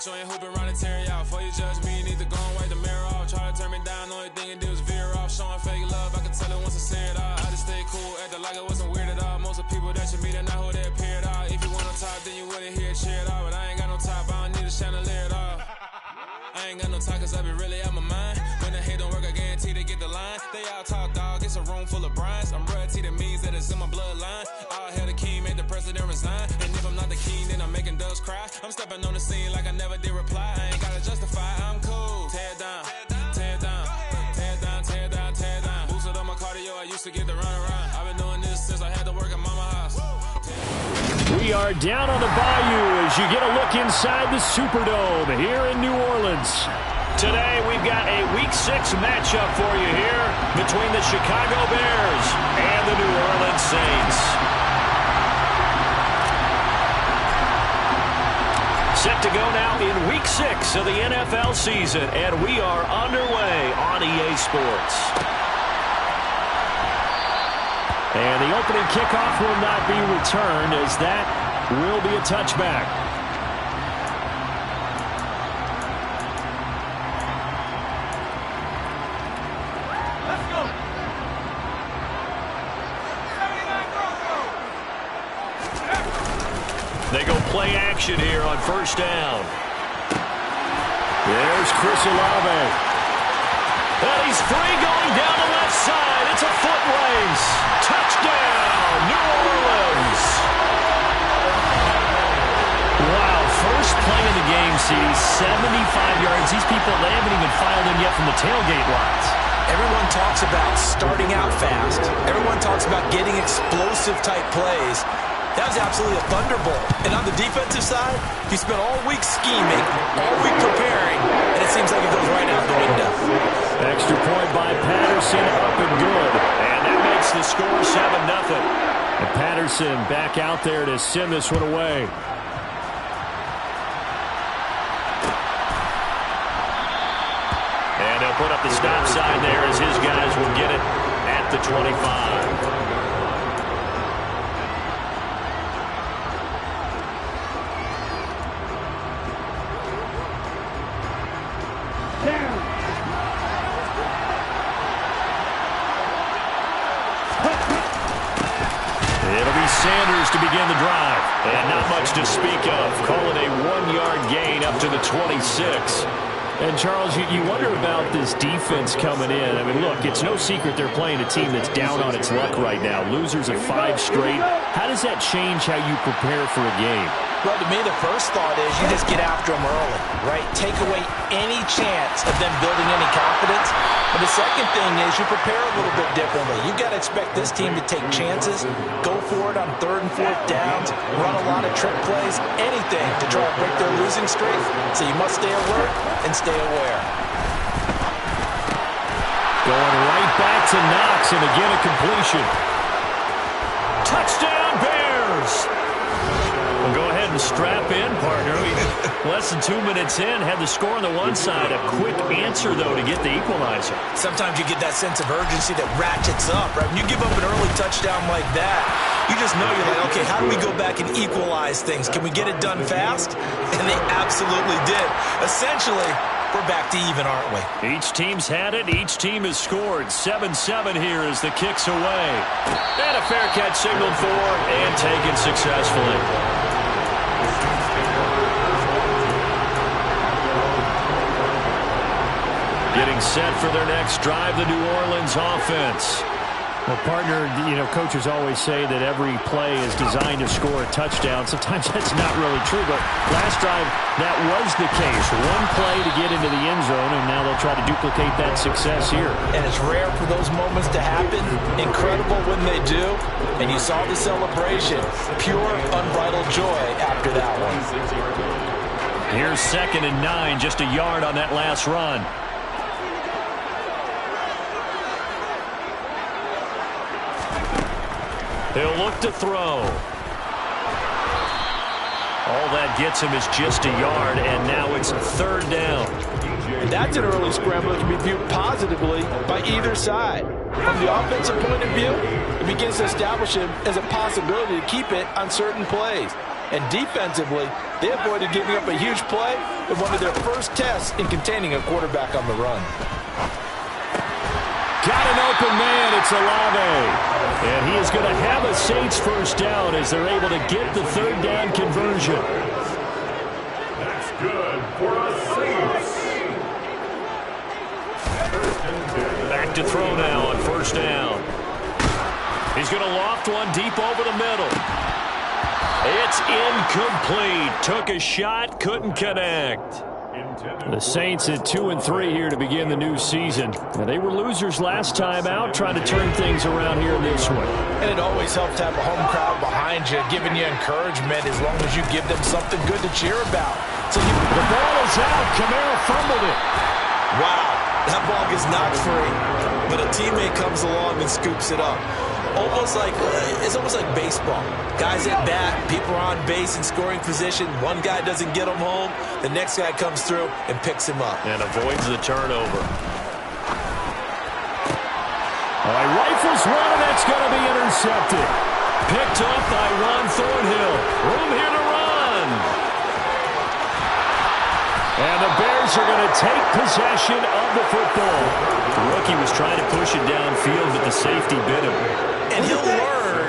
Bitch, you ain't hooping around and tear out. Before you judge me, you need to go and wipe the mirror off. Try to turn me down, the only thing you do is veer off. Showing fake love, I can tell it once I see it all. I just stay cool, acting like it wasn't weird at all. Most of the people that you meet are not who they appear at all. If you want on top, then you wouldn't hear it cheer at all. But I ain't got no top, I don't need a chandelier at all. I ain't got no talk, cause I be really out my mind. When the hate don't work, I guarantee they get the line. They all talk, dog, it's a room full of brinds. I'm royalty, that means that it's in my bloodline. All hell the king, made the president resign. And if I'm not the king, then I'm making doves cry. I'm stepping on the scene like I never did reply. I ain't gotta justify, I'm cool. Tear down, tear down, tear down, tear down, tear down. Boosted on my cardio, I used to get the run around. I've been doing this since I had to work at mama house. We are down on the bayou as you get a look inside the Superdome here in New Orleans. Today we've got a Week 6 matchup for you here between the Chicago Bears and the New Orleans Saints. Set to go now in Week 6 of the NFL season, and we are underway on EA Sports. And the opening kickoff will not be returned, as that will be a touchback. Let's go. They go play action here on first down. There's Chris Olave. And he's free going down the left side. It's a foot race. Touchdown, New Orleans. Wow, first play of the game, CD, 75 yards. These people, they haven't even filed in yet from the tailgate lines. Everyone talks about starting out fast. Everyone talks about getting explosive-type plays. That was absolutely a thunderbolt. And on the defensive side, you spent all week scheming, all week preparing, and it seems like it goes right out the window. Extra point by Patterson, up and good. And that makes the score 7-0. And Patterson back out there to send this one away. And they'll put up the stop sign there as his guys will get it at the 25. Sanders to begin the drive. And not much to speak of. Call it a 1-yard gain up to the 26. And, Charles, you wonder about this defense coming in. I mean, look, it's no secret they're playing a team that's down on its luck right now. Losers of 5 straight. How does that change how you prepare for a game? Well, to me, the first thought is you just get after them early, right? Take away any chance of them building any confidence. But the second thing is you prepare a little bit differently. You got to expect this team to take chances, go for it on 3rd and 4th downs, run a lot of trick plays, anything to try to break their losing streak. So you must stay alert and stay aware. Going right back to Knox, and again a completion. Touchdown, Bears! Well, go ahead and strap in, partner. Less than 2 minutes in, had the score on the one side. A quick answer, though, to get the equalizer. Sometimes you get that sense of urgency that ratchets up, right? When you give up an early touchdown like that, you just know you're like, okay, how do we go back and equalize things? Can we get it done fast? And they absolutely did. Essentially, we're back to even, aren't we? Each team's had it. Each team has scored. 7-7 here as the kick's away. And a fair catch signaled for and taken successfully. Getting set for their next drive, the New Orleans offense. Well, partner, coaches always say that every play is designed to score a touchdown. Sometimes that's not really true, but last drive, that was the case. One play to get into the end zone, and now they'll try to duplicate that success here. And it's rare for those moments to happen. Incredible when they do. And you saw the celebration. Pure, unbridled joy after that one. Here's 2nd and 9, just a yard on that last run. He'll look to throw. All that gets him is just a yard, and now it's 3rd down. That's an early scramble that can be viewed positively by either side. From the offensive point of view, it begins to establish him as a possibility to keep it on certain plays. And defensively, they avoided giving up a huge play in one of their first tests in containing a quarterback on the run. Got an open man. It's Olave. And he is going to have a Saints first down as they're able to get the third down conversion. That's good for a Saints. Back to throw now on first down. He's going to loft one deep over the middle. It's incomplete. Took a shot, couldn't connect. The Saints at 2-3 here to begin the new season. Now, they were losers last time out, trying to turn things around here in this one. And it always helps to have a home crowd behind you, giving you encouragement as long as you give them something good to cheer about. So the ball is out. Kamara fumbled it. Wow, that ball gets knocked free, but a teammate comes along and scoops it up. It's almost like baseball. Guys at bat, people are on base in scoring position. One guy doesn't get him home. The next guy comes through and picks him up. And avoids the turnover. All right, rifles one, and that's going to be intercepted. Picked up by Ron Thornhill. Room here to run. And the Bears are going to take possession of the football. The rookie was trying to push it downfield, but the safety bit him. And he'll learn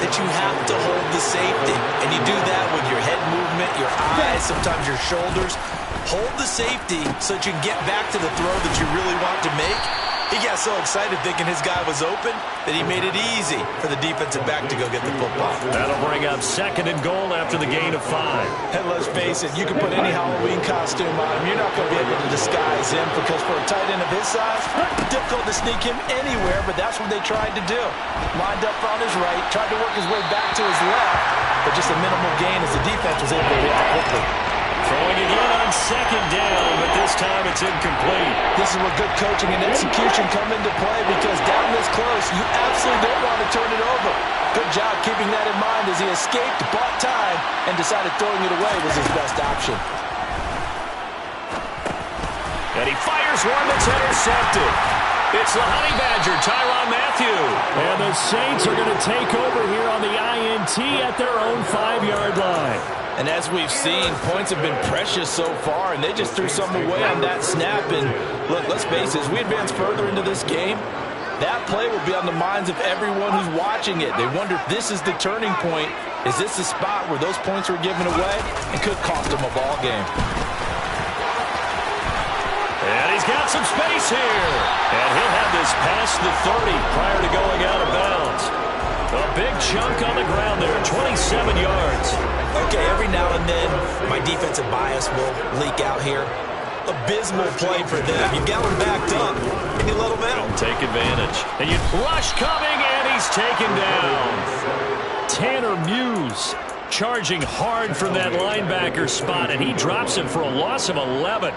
that you have to hold the safety. And you do that with your head movement, your eyes, sometimes your shoulders. Hold the safety so that you can get back to the throw that you really want to make. He got so excited thinking his guy was open that he made it easy for the defensive back to go get the football. That'll bring up 2nd and goal after the gain of 5. And let's face it, you can put any Halloween costume on him. You're not going to be able to disguise him because for a tight end of his size, difficult to sneak him anywhere, but that's what they tried to do. Lined up on his right, tried to work his way back to his left, but just a minimal gain as the defense was able to react quickly. Throwing again on 2nd down, but this time it's incomplete. This is where good coaching and execution come into play because down this close, you absolutely don't want to turn it over. Good job keeping that in mind as he escaped, bought time, and decided throwing it away was his best option. And he fires one that's intercepted. It's the Honey Badger, Tyrann Mathieu. And the Saints are going to take over here on the INT at their own 5-yard line. And as we've seen, points have been precious so far, and they just threw something away on that snap. And look, let's face it, as we advance further into this game, that play will be on the minds of everyone who's watching it. They wonder if this is the turning point. Is this the spot where those points were given away and could cost them a ball game? And he's got some space here. And he'll have this past the 30 prior to going out of bounds. A big chunk on the ground there, 27 yards. Okay, every now and then, my defensive bias will leak out here. Abysmal play for them. You got them backed up, and you let them out. Take advantage. And you rush coming, and he's taken down. Tanner Muse charging hard from that linebacker spot, and he drops him for a loss of 11.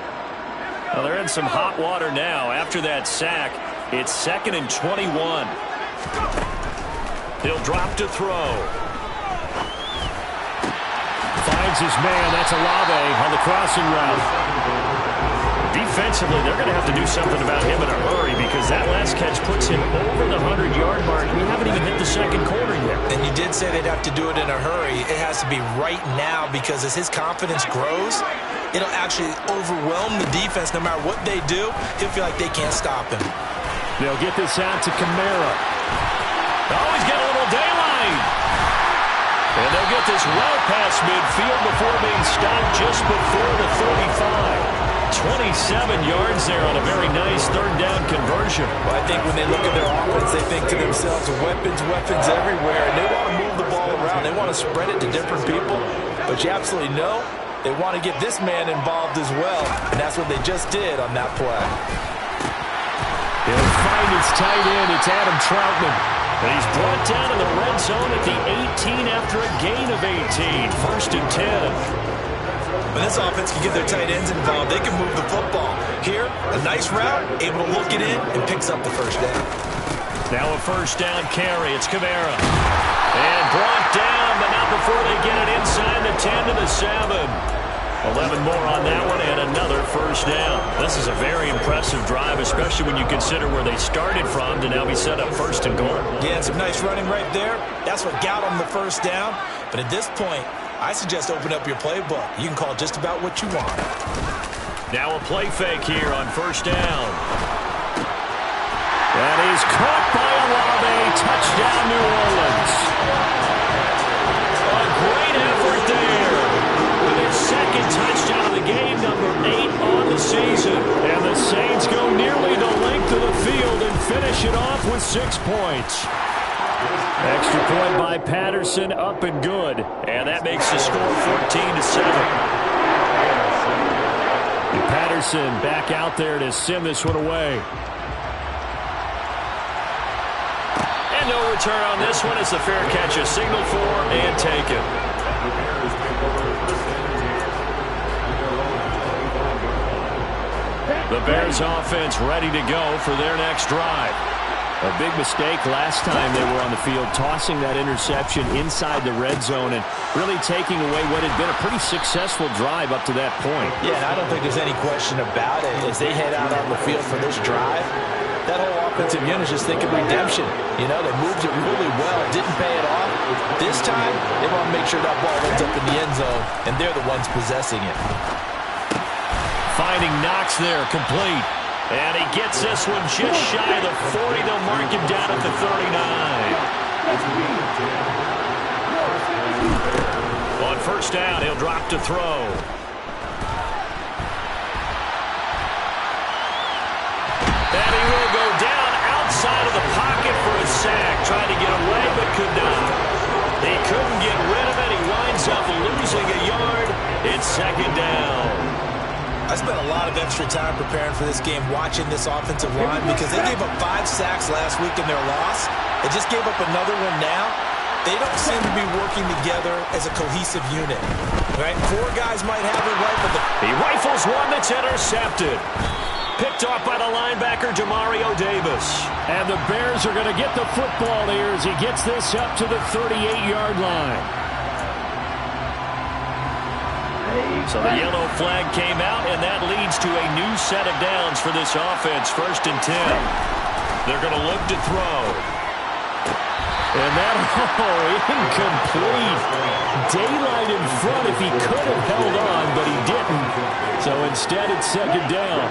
Well, they're in some hot water now. After that sack, it's 2nd and 21. He'll drop to throw. Finds his man. That's Olave on the crossing route. Defensively, they're going to have to do something about him in a hurry because that last catch puts him over the 100-yard mark. We haven't even hit the 2nd quarter yet. And you did say they'd have to do it in a hurry. It has to be right now because as his confidence grows, it'll actually overwhelm the defense. No matter what they do, he'll feel like they can't stop him. They'll get this out to Kamara. Oh, he's got a little daylight. And they'll get this well past midfield before being stopped just before the 35. 27 yards there on a very nice 3rd down conversion. Well, I think when they look at their offense, they think to themselves, weapons everywhere, and they want to move the ball around. They want to spread it to different people, but you absolutely know they want to get this man involved as well, and that's what they just did on that play. He'll find his tight end. It's Adam Troutman. And he's brought down in the red zone at the 18 after a gain of 18. 1st and 10. When this offense can get their tight ends involved, they can move the football. Here, a nice route, able to look it in, and picks up the 1st down. Now a 1st down carry. It's Kamara. And brought down, but not before they get it inside the 10 to the 7. 11 more on that one, and another 1st down. This is a very impressive drive, especially when you consider where they started from to now be set up 1st and goal. Yeah, and some nice running right there. That's what got them the 1st down. But at this point, I suggest open up your playbook. You can call just about what you want. Now a play fake here on first down. That is caught by Olave. Touchdown, New Orleans. A great effort there. With his second touchdown of the game, number 8 on the season. And the Saints go nearly the length of the field and finish it off with 6 points. Extra point by Patterson, up and good. And that makes the score 14-7. Patterson back out there to send this one away. And no return on this one as the fair catch is signaled for and taken. The Bears offense ready to go for their next drive. A big mistake last time they were on the field, tossing that interception inside the red zone and really taking away what had been a pretty successful drive up to that point. Yeah, and I don't think there's any question about it. As they head out on the field for this drive, that whole offensive unit is just thinking redemption. You know, they moved it really well, didn't pay it off. This time, they want to make sure that ball ends up in the end zone, and they're the ones possessing it. Finding Knox there, complete. And he gets this one just shy of the 40. They'll mark him down at the 39. On first down, he'll drop to throw. And he will go down outside of the pocket for a sack. Tried to get away, but could not. He couldn't get rid of it. He winds up losing a yard. It's second down. I spent a lot of extra time preparing for this game watching this offensive line because they gave up 5 sacks last week in their loss. They just gave up another one now. They don't seem to be working together as a cohesive unit. Right? 4 guys might have it right, but he rifles one that's intercepted. Picked off by the linebacker, Demario Davis. And the Bears are going to get the football here as he gets this up to the 38-yard line. So the yellow flag came out, and that leads to a new set of downs for this offense. 1st and 10. They're going to look to throw. And that, incomplete. Daylight in front if he could have held on, but he didn't. So instead, it's second down.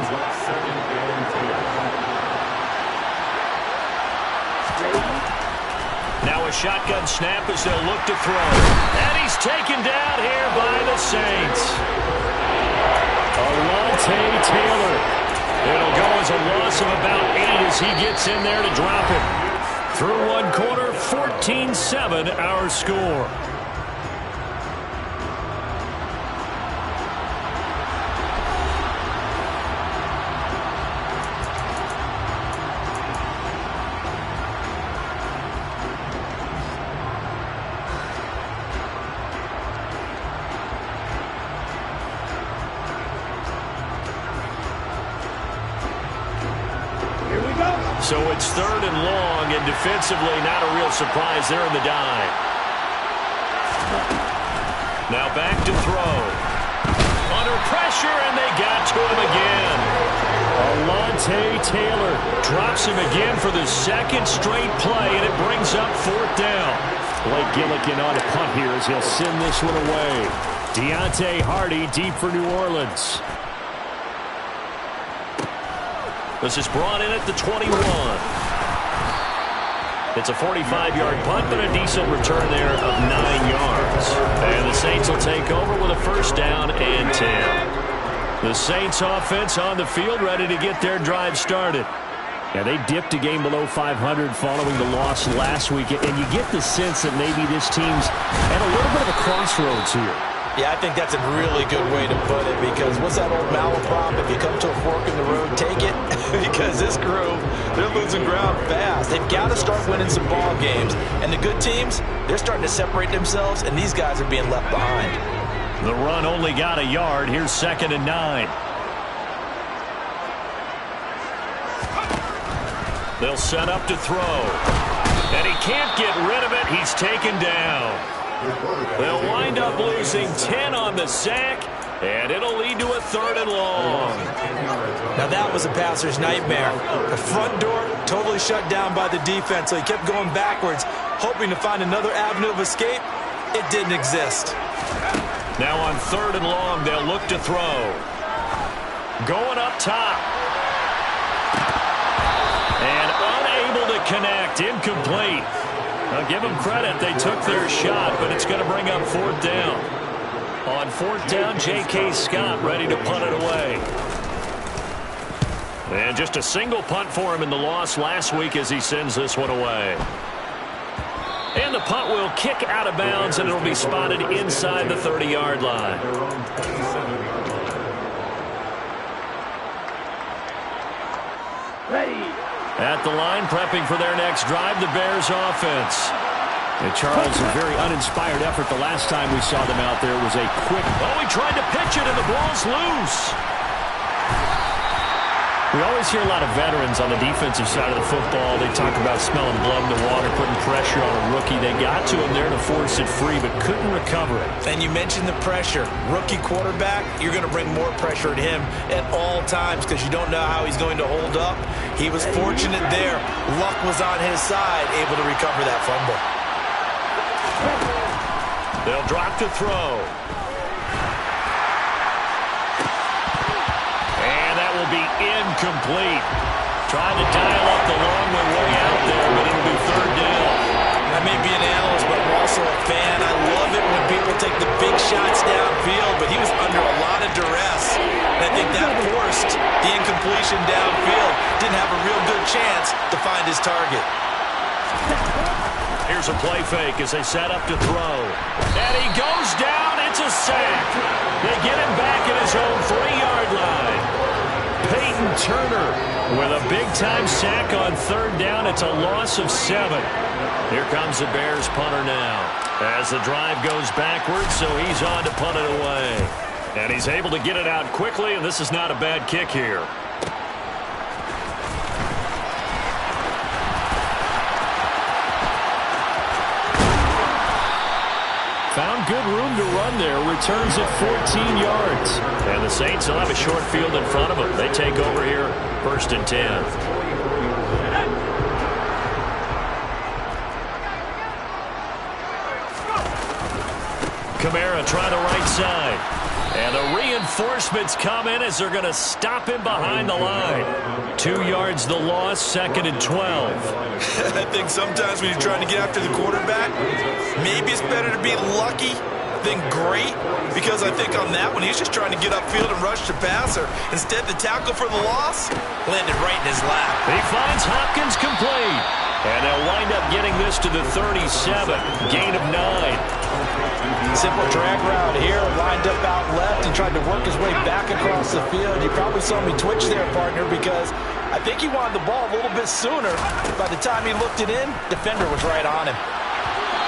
Now a shotgun snap as they'll look to throw. And he's taken down here by the Saints. Alontae Taylor. It'll go as a loss of about 8 as he gets in there to drop it. Through one quarter, 14-7 our score. So it's 3rd and long, and defensively not a real surprise. They're in the dive. Now back to throw. Under pressure, and they got to him again. Alontae Taylor drops him again for the 2nd straight play, and it brings up 4th down. Blake Gillikin on a punt here as he'll send this one away. Deontay Hardy deep for New Orleans. This is brought in at the 21. It's a 45-yard punt, but a decent return there of 9 yards. And the Saints will take over with a 1st down and 10. The Saints offense on the field ready to get their drive started. Yeah, they dipped a game below 500 following the loss last week, and you get the sense that maybe this team's at a little bit of a crossroads here. Yeah, I think that's a really good way to put it because what's that old malaprop? If you come to a fork in the road, take it. Because this crew, they're losing ground fast. They've got to start winning some ball games. And the good teams, they're starting to separate themselves, and these guys are being left behind. The run only got a yard. Here's 2nd and 9. They'll set up to throw. And he can't get rid of it. He's taken down. They'll wind up losing 10 on the sack, and it'll lead to a 3rd and long. Now that was a passer's nightmare. The front door totally shut down by the defense, so he kept going backwards, hoping to find another avenue of escape. It didn't exist. Now on 3rd and long, they'll look to throw. Going up top. And unable to connect. Incomplete. I'll give them credit. They took their shot, but it's going to bring up 4th down. On 4th down, J.K. Scott ready to punt it away. And just a single punt for him in the loss last week as he sends this one away. And the punt will kick out of bounds, and it'll be spotted inside the 30-yard line. At the line, prepping for their next drive, the Bears offense. And Charles, a very uninspired effort the last time we saw them out there was a quick... Oh, he tried to pitch it, and the ball's loose. We always hear a lot of veterans on the defensive side of the football. They talk about smelling blood in the water, putting pressure on a rookie. They got to him there to force it free, but couldn't recover it. And you mentioned the pressure. Rookie quarterback, you're going to bring more pressure at him at all times because you don't know how he's going to hold up. He was fortunate there. Luck was on his side, able to recover that fumble. They'll drop to throw. Will be incomplete. Trying to dial up the long one way out there, but it'll be 3rd down. I may be an analyst, but I'm also a fan. I love it when people take the big shots downfield, but he was under a lot of duress. And I think that forced the incompletion downfield. Didn't have a real good chance to find his target. Here's a play fake as they set up to throw. And he goes down. It's a sack. They get him back at his own 3-yard line. Peyton Turner with a big-time sack on 3rd down. It's a loss of 7. Here comes the Bears punter now as the drive goes backwards, so he's on to punt it away. And he's able to get it out quickly, and this is not a bad kick here. Found good room to run there. Returns at 14 yards. And the Saints will have a short field in front of them. They take over here, 1st and 10. Kamara trying the right side. And the reinforcements come in as they're going to stop him behind the line. 2 yards the loss, 2nd and 12. I think sometimes when you're trying to get after the quarterback, maybe it's better to be lucky than great, because I think on that one, he's just trying to get upfield and rush the passer. Instead, the tackle for the loss landed right in his lap. He finds Hopkins complete. And they'll wind up getting this to the 37. Gain of 9. Simple drag route here, lined up out left and tried to work his way back across the field. You probably saw me twitch there, partner, because I think he wanted the ball a little bit sooner. By the time he looked it in, defender was right on him.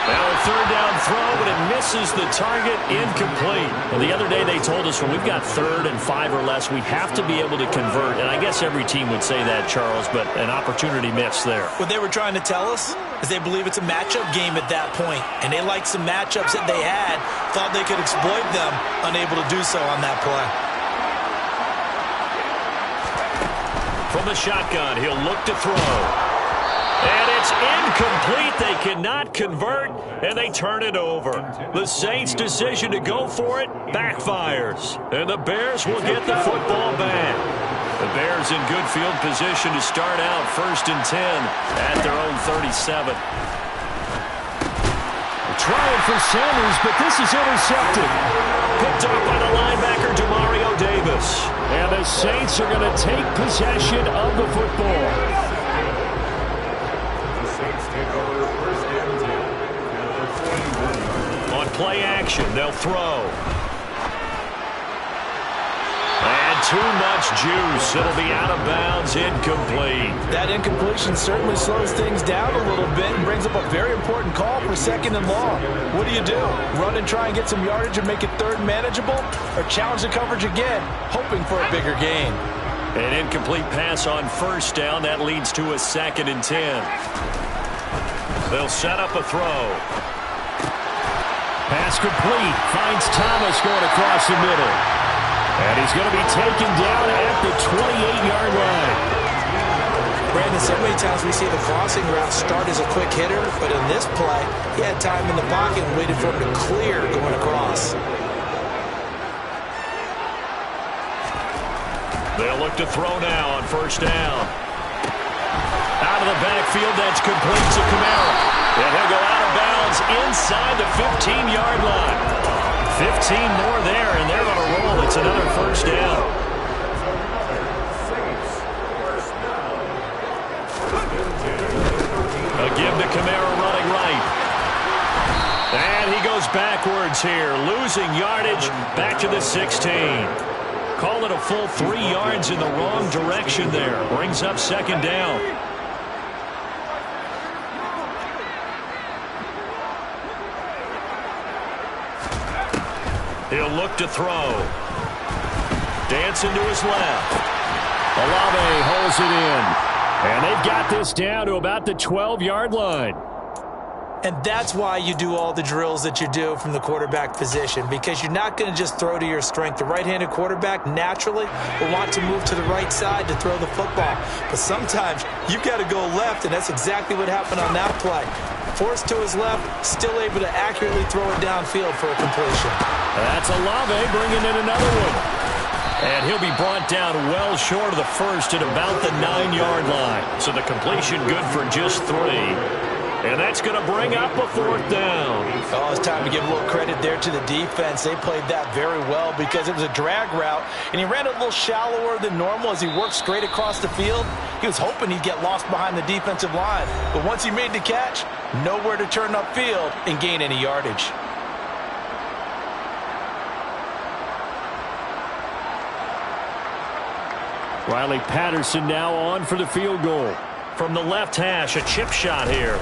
Now a 3rd down throw, but it misses the target, incomplete. Well, the other day they told us when we've got 3rd and 5 or less, we have to be able to convert. And I guess every team would say that, Charles, but an opportunity missed there. What they were trying to tell us is they believe it's a matchup game at that point. And they liked some matchups that they had, thought they could exploit them, unable to do so on that play. From the shotgun, he'll look to throw. And it's incomplete. They cannot convert, and they turn it over. The Saints' decision to go for it backfires, and the Bears will get the football back. The Bears in good field position to start out 1st and 10 at their own 37. Trying for Sanders, but this is intercepted. Picked off by the linebacker, Demario Davis. And the Saints are going to take possession of the football. On play action, they'll throw. And too much juice. It'll be out of bounds, incomplete. That incompletion certainly slows things down a little bit and brings up a very important call for 2nd and long. What do? Run and try and get some yardage and make it 3rd manageable? Or challenge the coverage again, hoping for a bigger gain? An incomplete pass on 1st down. That leads to a 2nd and 10. They'll set up a throw. Pass complete. Finds Thomas going across the middle. And he's going to be taken down at the 28-yard line. Brandon, so many times we see the crossing route start as a quick hitter, but in this play, he had time in the pocket and waited for him to clear going across. They'll look to throw now on first down. Out of the backfield, that's complete to Kamara. And he'll go out of bounds inside the 15-yard line. 15 more there, and they're going to roll. It's another first down. A give to Kamara running right. And he goes backwards here, losing yardage back to the 16. Call it a full 3 yards in the wrong direction there. Brings up second down. He'll look to throw. Dancing to his left. MLOA holds it in. And they've got this down to about the 12-yard line. And that's why you do all the drills that you do from the quarterback position, because you're not going to just throw to your strength. The right-handed quarterback naturally will want to move to the right side to throw the football. But sometimes you've got to go left, and that's exactly what happened on that play. Forced to his left, still able to accurately throw it downfield for a completion. That's MLOA bringing in another one. And he'll be brought down well short of the first at about the 9-yard line. So the completion good for just 3. And that's going to bring up a fourth down. Oh, it's time to give a little credit there to the defense. They played that very well because it was a drag route, and he ran it a little shallower than normal as he worked straight across the field. He was hoping he'd get lost behind the defensive line. But once he made the catch, nowhere to turn upfield and gain any yardage. Riley Patterson now on for the field goal. From the left hash, a chip shot here.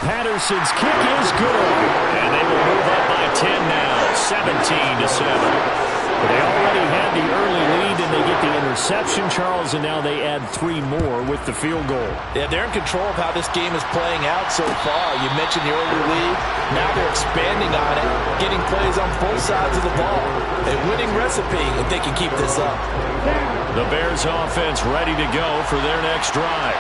Patterson's kick is good. And they will move up by 10 now, 17-7. But they already had the early lead, and they get the interception, Charles, and now they add 3 more with the field goal. Yeah, they're in control of how this game is playing out so far. You mentioned the early lead. Now they're expanding on it, getting plays on both sides of the ball. A winning recipe if they can keep this up. The Bears offense ready to go for their next drive.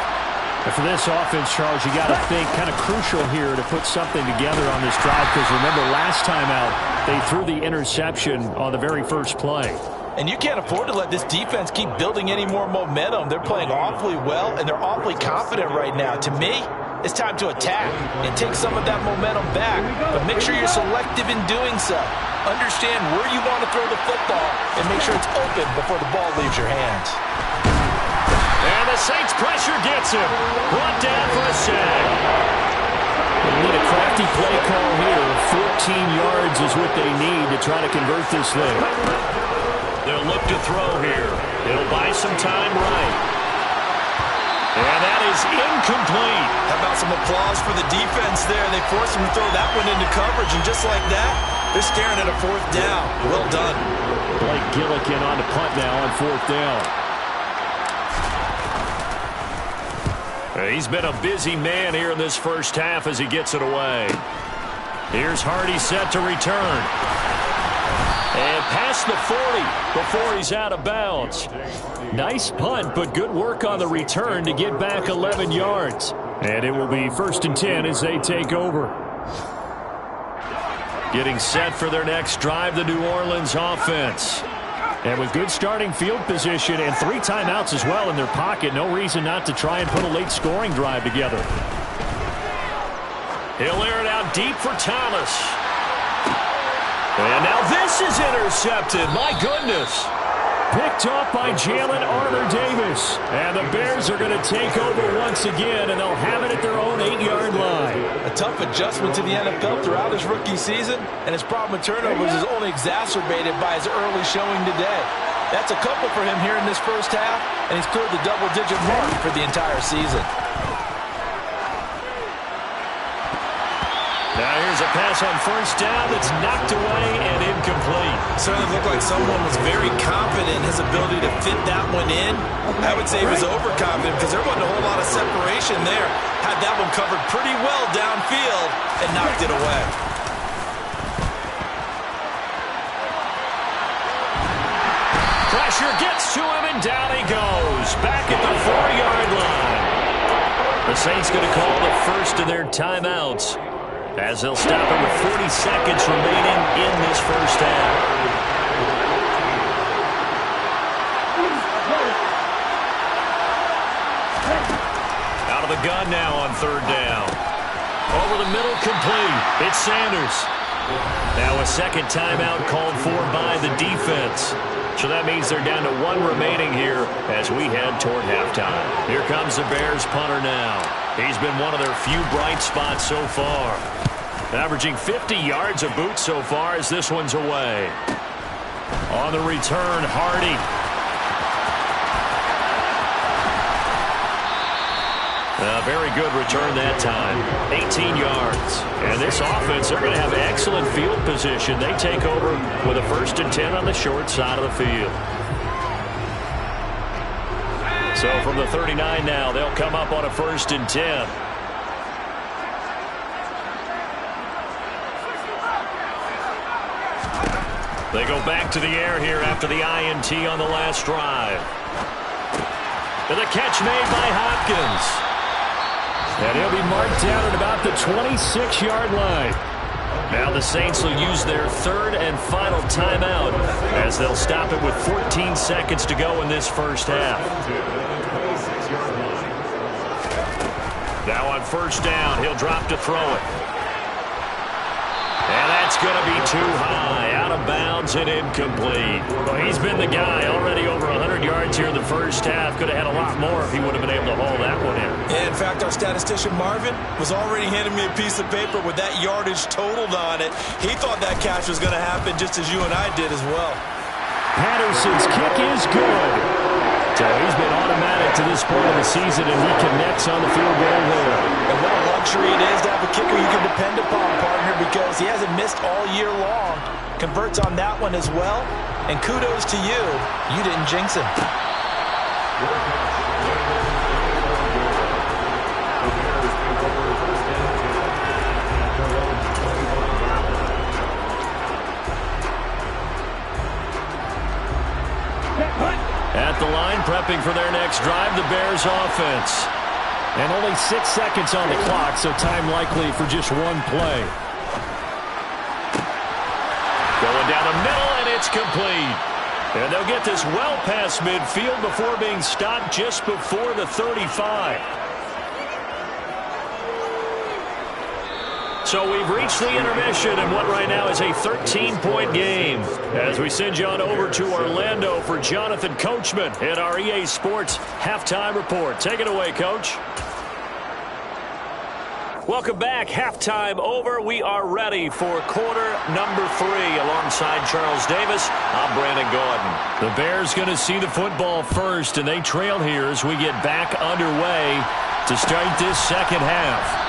And for this offense, Charles, you got to think kind of crucial here to put something together on this drive, because remember last time out, they threw the interception on the very first play. And you can't afford to let this defense keep building any more momentum. They're playing awfully well, and they're awfully confident right now. To me, it's time to attack and take some of that momentum back, but make sure you're selective in doing so. Understand where you want to throw the football and make sure it's open before the ball leaves your hands. And the Saints pressure gets him. Brought down for a sack. They need a crafty play call here. 14 yards is what they need to try to convert this thing. They'll look to throw here. He'll buy some time right. And that is incomplete. How about some applause for the defense there? They forced him to throw that one into coverage, and just like that, they're staring at a fourth down. Well done. Blake Gillikin on the punt now on fourth down. He's been a busy man here in this first half as he gets it away. Here's Hardy set to return. And past the 40 before he's out of bounds. Nice punt, but good work on the return to get back 11 yards. And it will be 1st and 10 as they take over. Getting set for their next drive, the New Orleans offense. And with good starting field position and 3 timeouts as well in their pocket, no reason not to try and put a late scoring drive together. He'll air it out deep for Thomas. And now this is intercepted. My goodness. Picked off by Jalen Armour-Davis. And the Bears are going to take over once again, and they'll have it at their own 8-yard line. A tough adjustment to the NFL throughout his rookie season, and his problem with turnovers is only exacerbated by his early showing today. That's a couple for him here in this first half, and he's cleared the double-digit mark for the entire season. Now here's a pass on first down that's knocked away and incomplete. Certainly looked like someone was very confident in his ability to fit that one in. I would say he was overconfident because there wasn't a whole lot of separation there. Had that one covered pretty well downfield and knocked it away. Pressure gets to him and down he goes. Back at the 4-yard line. The Saints going to call the first of their timeouts, as they'll stop it with 40 seconds remaining in this first half. third down. Over the middle, complete. It's Sanders. Now a second timeout called for by the defense. So that means they're down to one remaining here as we head toward halftime. Here comes the Bears punter now. He's been one of their few bright spots so far. Averaging 50 yards a boot so far as this one's away. On the return, Hardy. A very good return that time. 18 yards. And this offense, they're going to have excellent field position. They take over with a 1st and 10 on the short side of the field. So from the 39 now, they'll come up on a 1st and 10. They go back to the air here after the INT on the last drive. And the catch made by Hopkins. And he'll be marked down at about the 26-yard line. Now the Saints will use their 3rd and final timeout as they'll stop it with 14 seconds to go in this first half. Now on 1st down, he'll drop to throw it. And that's going to be too high, out of bounds and incomplete. Well, he's been the guy already over 100 yards here in the first half. Could have had a lot more if he would have been able to haul that one in. Yeah, in fact, our statistician Marvin was already handing me a piece of paper with that yardage totaled on it. He thought that catch was going to happen just as you and I did as well. Patterson's kick is good. So he's been automatic to this point of the season, and he connects on the field goal there. And what a luxury it is to have a kicker you can depend upon, partner, because he hasn't missed all year long. Converts on that one as well. And kudos to you. You didn't jinx him. At the line, prepping for their next drive, the Bears offense. And only 6 seconds on the clock, so time likely for just one play. Going down the middle, and it's complete. And they'll get this well past midfield before being stopped just before the 35. So we've reached the intermission in what right now is a 13-point game as we send you on over to Orlando for Jonathan Coachman in our EA Sports Halftime Report. Take it away, Coach. Welcome back. Halftime over. We are ready for quarter number 3 alongside Charles Davis. I'm Brandon Gordon. The Bears going to see the football first, and they trail here as we get back underway to start this second half.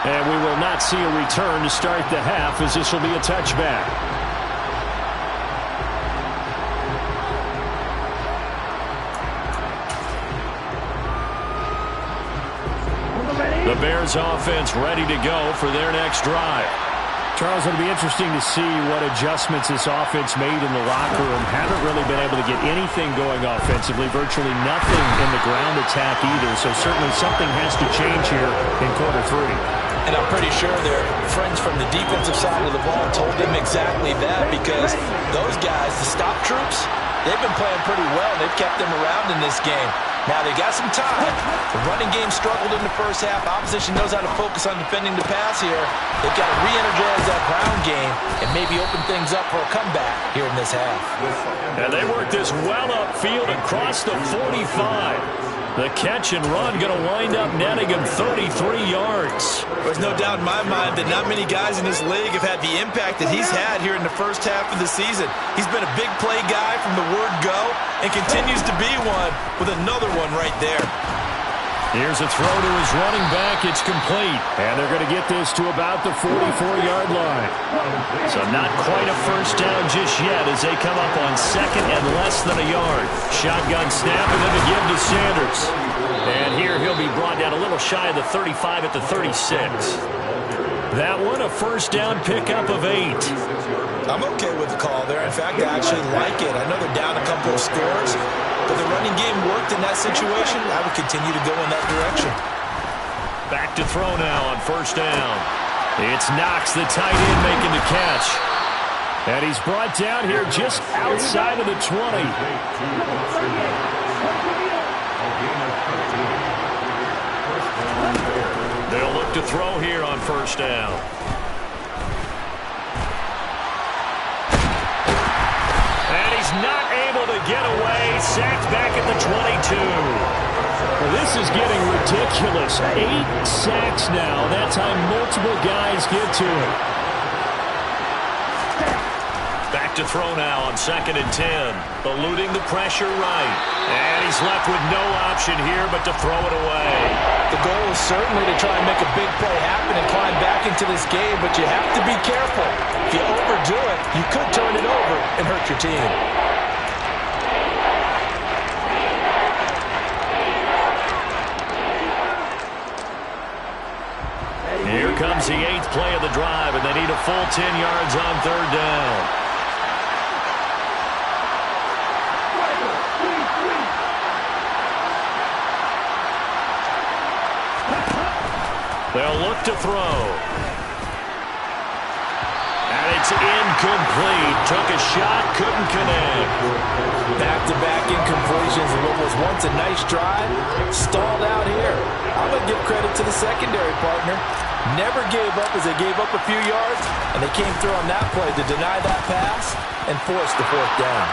And we will not see a return to start the half as this will be a touchback. The Bears offense ready to go for their next drive. Charles, it'll be interesting to see what adjustments this offense made in the locker room. Haven't really been able to get anything going offensively, virtually nothing in the ground attack either. So certainly something has to change here in quarter 3. And I'm pretty sure their friends from the defensive side of the ball told them exactly that, because those guys, the stop troops, they've been playing pretty well. They've kept them around in this game. Now they got some time. The running game struggled in the first half. Opposition knows how to focus on defending the pass here. They've got to re-energize that ground game and maybe open things up for a comeback here in this half. And they work this well upfield across the 45. The catch and run going to wind up netting him 33 yards. There's no doubt in my mind that not many guys in this league have had the impact that he's had here in the first half of the season. He's been a big play guy from the word go and continues to be one with another one right there. Here's a throw to his running back. It's complete. And they're going to get this to about the 44-yard line. So not quite a first down just yet as they come up on second and less than a yard. Shotgun snap and then to give to Sanders. And here he'll be brought down a little shy of the 35 at the 36. That one a first down pickup of 8. I'm okay with the call there. In fact, I actually like it. I know they're down a couple of scores, but the running game worked in that situation. I would continue to go in that direction. Back to throw now on first down. It's Knox, the tight end, making the catch. And he's brought down here just outside of the 20. to throw here on first down. And he's not able to get away. Sacked back at the 22. Well, this is getting ridiculous. 8 sacks now. That's how multiple guys get to it. Back to throw now on 2nd and 10. Eluding the pressure right. And he's left with no option here but to throw it away. The goal is certainly to try and make a big play happen and climb back into this game, but you have to be careful. If you overdo it, you could turn it over and hurt your team. Here comes the 8th play of the drive, and they need a full 10 yards on 3rd down. They'll look to throw. And it's incomplete. Took a shot, couldn't connect. Back-to-back incompletions of what was once a nice drive. Stalled out here. I'm going to give credit to the secondary partner. Never gave up as they gave up a few yards, and they came through on that play to deny that pass and force the 4th down.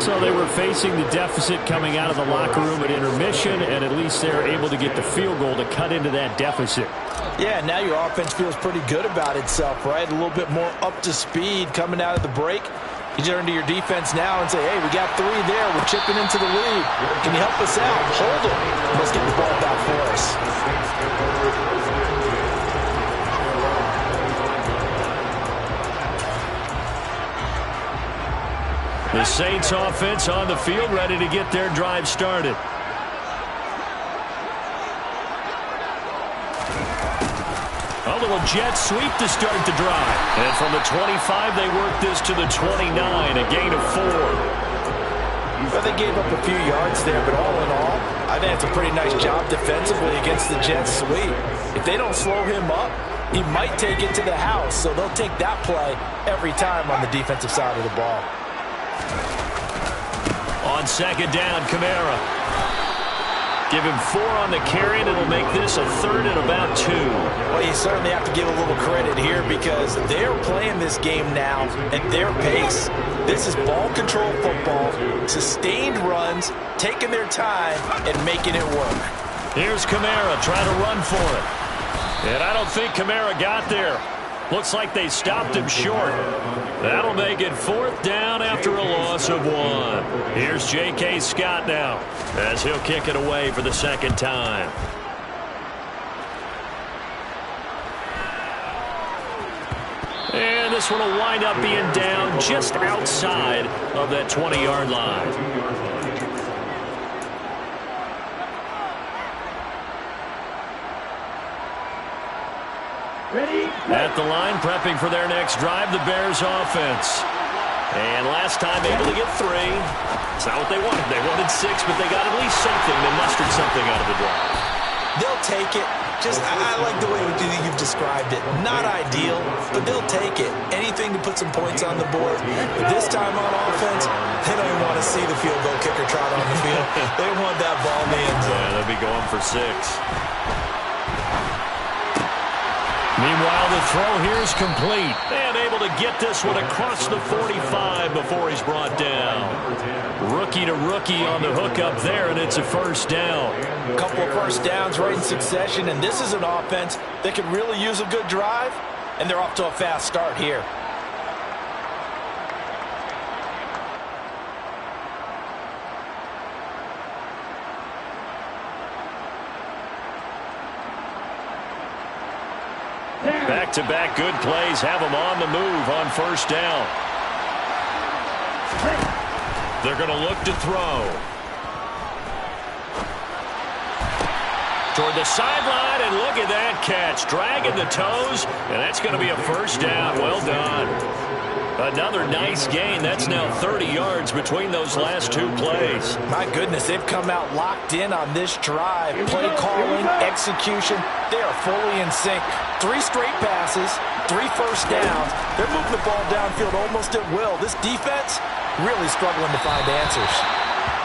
So they were facing the deficit coming out of the locker room at intermission, and at least they're able to get the field goal to cut into that deficit. Yeah, now your offense feels pretty good about itself, right? A little bit more up to speed coming out of the break. You turn to your defense now and say, hey, we got 3 there. We're chipping into the lead. Can you help us out? Hold it. Let's get the ball back for us. The Saints offense on the field, ready to get their drive started. A little jet sweep to start the drive. And from the 25, they work this to the 29, a gain of 4. Well, they gave up a few yards there, but all in all, I think it's a pretty nice job defensively against the jet sweep. If they don't slow him up, he might take it to the house, so they'll take that play every time on the defensive side of the ball. On 2nd down, Kamara. Give him 4 on the carry, and it'll make this a 3rd and about 2. Well, you certainly have to give a little credit here because they're playing this game now at their pace. This is ball control football, sustained runs, taking their time, and making it work. Here's Kamara trying to run for it. And I don't think Kamara got there. Looks like they stopped him short. That'll make it 4th down after a loss of 1. Here's J.K. Scott now as he'll kick it away for the 2nd time. And this one will wind up being down just outside of that 20-yard line. At the line, prepping for their next drive, the Bears offense. And last time able to get 3. It's not what they wanted. They wanted 6, but they got at least something. They mustered something out of the drive. They'll take it. I like the way you've described it. Not ideal, but they'll take it. Anything to put some points on the board. But this time on offense, they don't even want to see the field goal kicker trot on the field. They want that ball in the end zone. Yeah, they'll be going for 6. Meanwhile, the throw here is complete. And able to get this one across the 45 before he's brought down. Rookie to rookie on the hook up there, and it's a 1st down. A couple of 1st downs right in succession, and this is an offense that could really use a good drive, and they're off to a fast start here. Back-to-back good plays have them on the move on 1st down. They're going to look to throw. Toward the sideline, and look at that catch. Dragging the toes, and that's going to be a 1st down. Well done. Another nice gain. That's now 30 yards between those last 2 plays. My goodness, they've come out locked in on this drive. Play calling, execution, they are fully in sync. 3 straight passes, 3 1st downs. They're moving the ball downfield almost at will. This defense really struggling to find answers.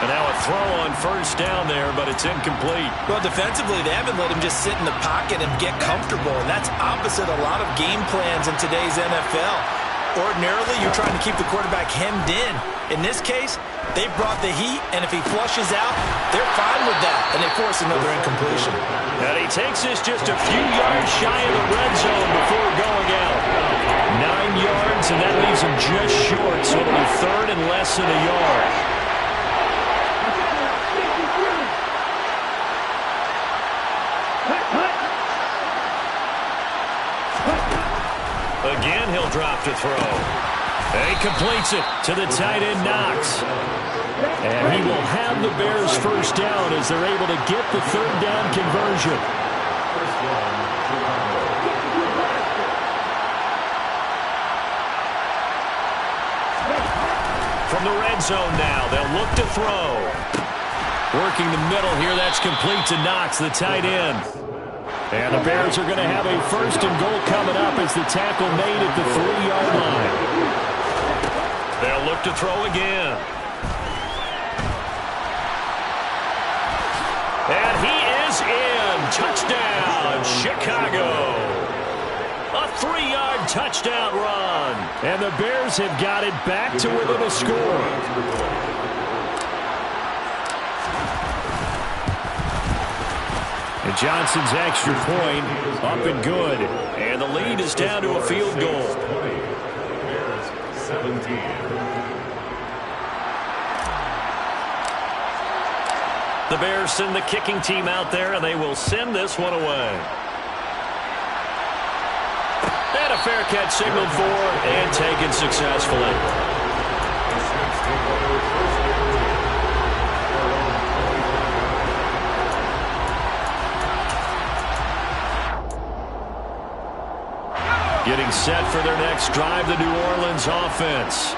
And now a throw on first down there, but it's incomplete. Well, defensively, they haven't let him just sit in the pocket and get comfortable, and that's opposite a lot of game plans in today's NFL. Ordinarily, you're trying to keep the quarterback hemmed in. In this case, they brought the heat, and if he flushes out, they're fine with that, and they force another incompletion. And he takes this just a few yards shy of the red zone before going out. 9 yards, and that leaves him just short, so it'll be third and less than a yard. Again, he'll drop to throw. And he completes it to the tight end, Knox. And he will have the Bears first down as they're able to get the third down conversion. From the red zone now, they'll look to throw. Working the middle here, that's complete to Knox, the tight end. And the Bears are going to have a first and goal coming up as the tackle made at the 3-yard line. They'll look to throw again. And he is in. Touchdown, Chicago. A 3-yard touchdown run. And the Bears have got it back to within a score. And Johnson's extra point up and good. And the lead is down to a field goal. Bears 17. The Bears send the kicking team out there, and they will send this one away. And a fair catch signaled for and taken successfully. Getting set for their next drive, the New Orleans offense.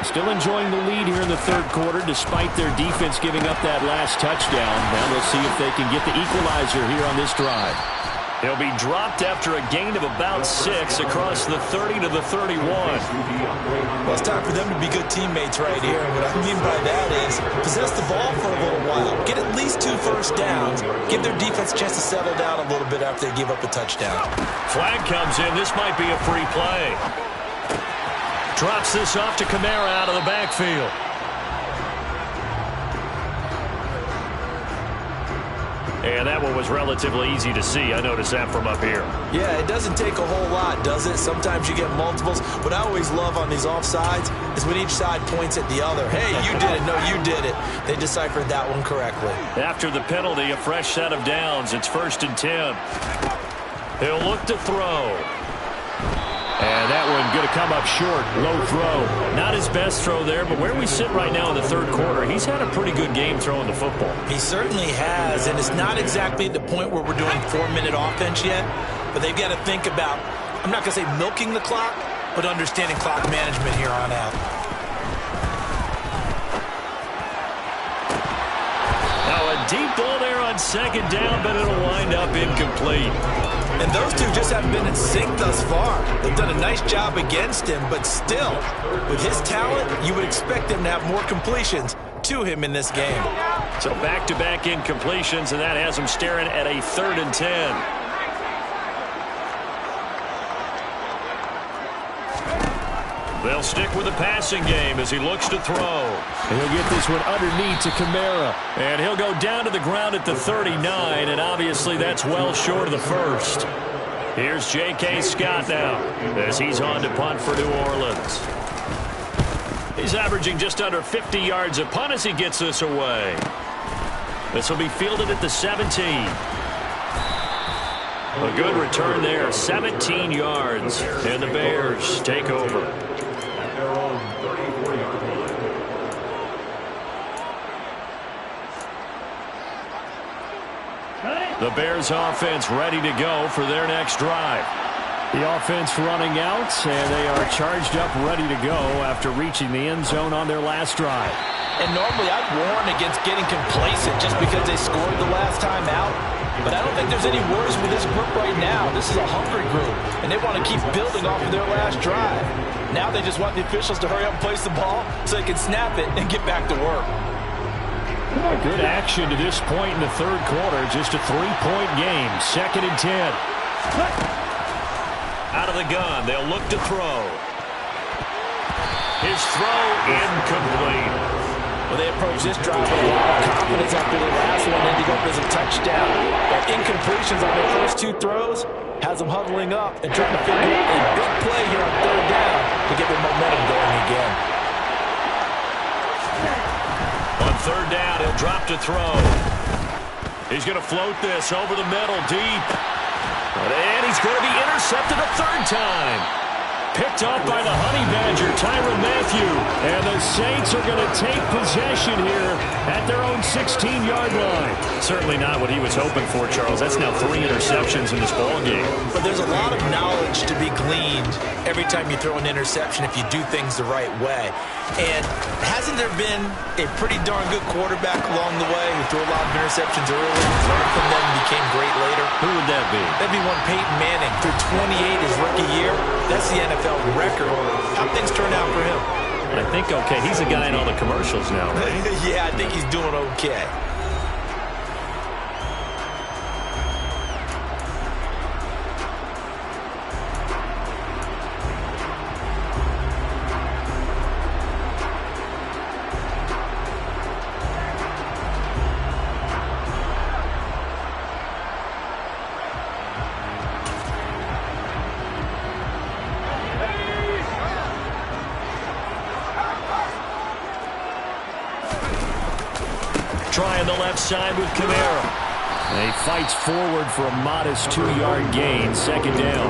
Still enjoying the lead here in the third quarter despite their defense giving up that last touchdown. Now we'll see if they can get the equalizer here on this drive. They'll be dropped after a gain of about 6 across the 30 to the 31. Well, it's time for them to be good teammates right here. And what I mean by that is possess the ball for a little while. Get at least 2 first downs. Give their defense a chance to settle down a little bit after they give up a touchdown. Flag comes in. This might be a free play. Drops this off to Kamara out of the backfield. And that one was relatively easy to see. I noticed that from up here. Yeah, it doesn't take a whole lot, does it? Sometimes you get multiples. What I always love on these offsides is when each side points at the other. Hey, you did it. No, you did it. They deciphered that one correctly. After the penalty, a fresh set of downs. It's 1st and 10. He'll look to throw. And that one going to come up short. Low throw. Not his best throw there, but where we sit right now in the third quarter, he's had a pretty good game throwing the football. He certainly has, and it's not exactly at the point where we're doing 4-minute offense yet, but they've got to think about, I'm not going to say milking the clock, but understanding clock management here on out. Now a deep ball there on 2nd down, but it'll wind up incomplete. And those two just haven't been in sync thus far. They've done a nice job against him, but still, with his talent, you would expect him to have more completions to him in this game. So back-to-back incompletions, and that has him staring at a 3rd and 10. They'll stick with the passing game as he looks to throw. And he'll get this one underneath to Kamara. And he'll go down to the ground at the 39, and obviously that's well short of the first. Here's J.K. Scott now as he's on to punt for New Orleans. He's averaging just under 50 yards a punt as he gets this away. This will be fielded at the 17. A good return there, 17 yards, and the Bears take over. The Bears offense ready to go for their next drive. The offense running out, and they are charged up, ready to go after reaching the end zone on their last drive. And normally I'd warn against getting complacent just because they scored the last time out. But I don't think there's any worries with this group right now. This is a hungry group, and they want to keep building off of their last drive. Now they just want the officials to hurry up and place the ball so they can snap it and get back to work. Good action to this point in the third quarter. Just a 3-point game. 2nd and 10. Out of the gun. They'll look to throw. His throw incomplete. Well, they approach this drive with a lot of confidence after the last one, ending up as a touchdown. But incompletions on their first 2 throws has them huddling up and trying to figure out a big play here on 3rd down to get their momentum going again. On 3rd down, he'll drop to throw. He's going to float this over the middle, deep. And he's going to be intercepted a 3rd time. Picked off by the Honey Badger, Tyrann Mathieu. And the Saints are going to take possession here at their own 16-yard line. Certainly not what he was hoping for, Charles. That's now 3 interceptions in this ballgame. But there's a lot of knowledge to be gleaned every time you throw an interception if you do things the right way. And hasn't there been a pretty darn good quarterback along the way who threw a lot of interceptions early, learned from them, and became great later? Who would that be? That'd be one Peyton Manning. Threw 28 his rookie year. That's the NFL record. How things turn out for him? I think okay. He's a guy in all the commercials now, right? Yeah, I think he's doing okay. Trying the left side with Kamara. He fights forward for a modest 2-yard gain. 2nd down.